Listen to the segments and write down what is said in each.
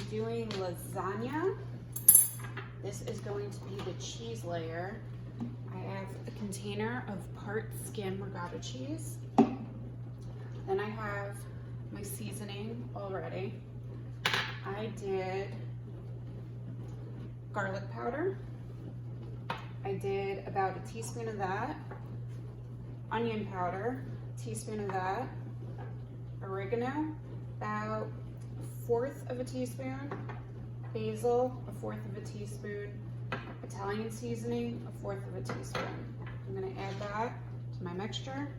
doing lasagna. This is going to be the cheese layer. I have a container of part skim regatta cheese. Then I have my seasoning already. I did garlic powder. I did about a teaspoon of that. Onion powder, a teaspoon of that. Oregano, about 1/4 of a teaspoon. Basil, a 1/4 of a teaspoon. Italian seasoning, a 1/4 of a teaspoon. I'm gonna add that to my mixture.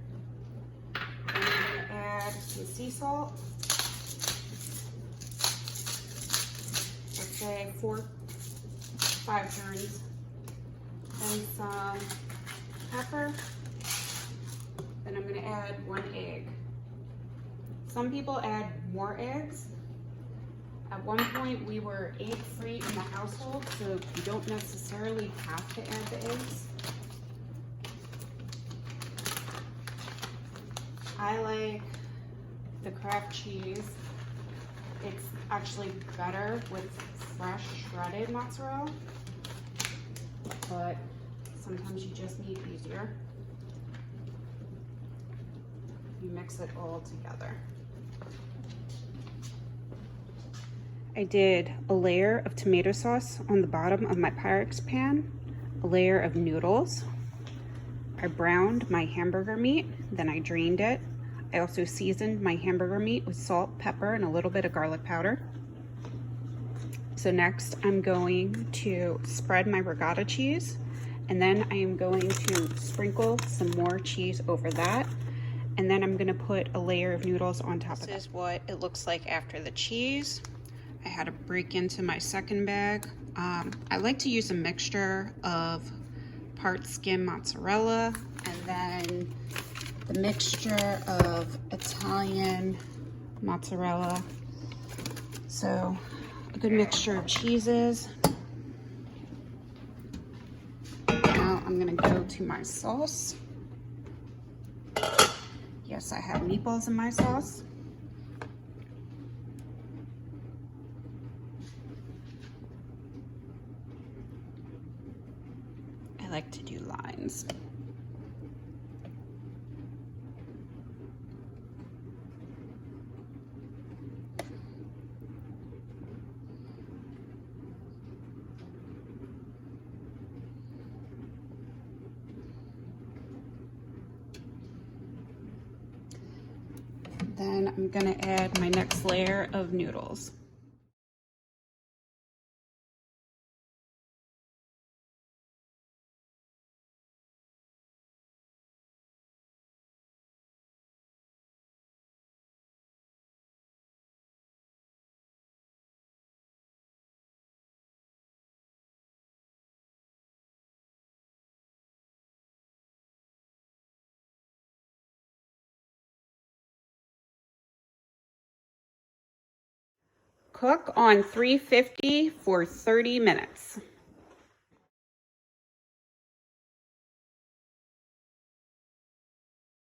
And I'm gonna add some sea salt. Let's say 4-5 turns. And some pepper. Then I'm gonna add 1 egg. Some people add more eggs. At one point we were egg-free in the household, so you don't necessarily have to add the eggs. I like the Kraft cheese. It's actually better with fresh shredded mozzarella, but sometimes you just need easier. You mix it all together. I did a layer of tomato sauce on the bottom of my Pyrex pan, a layer of noodles. I browned my hamburger meat, then I drained it. I also seasoned my hamburger meat with salt, pepper, and a little bit of garlic powder. So next I'm going to spread my regatta cheese, and then I am going to sprinkle some more cheese over that. And then I'm gonna put a layer of noodles on top of that. This is what it looks like after the cheese. I had to break into my second bag. I like to use a mixture of part skim mozzarella and then the mixture of Italian mozzarella. So a good mixture of cheeses. Now I'm gonna go to my sauce. Yes, I have meatballs in my sauce. I like to do lines. Then I'm gonna add my next layer of noodles. Cook on 350 for 30 minutes.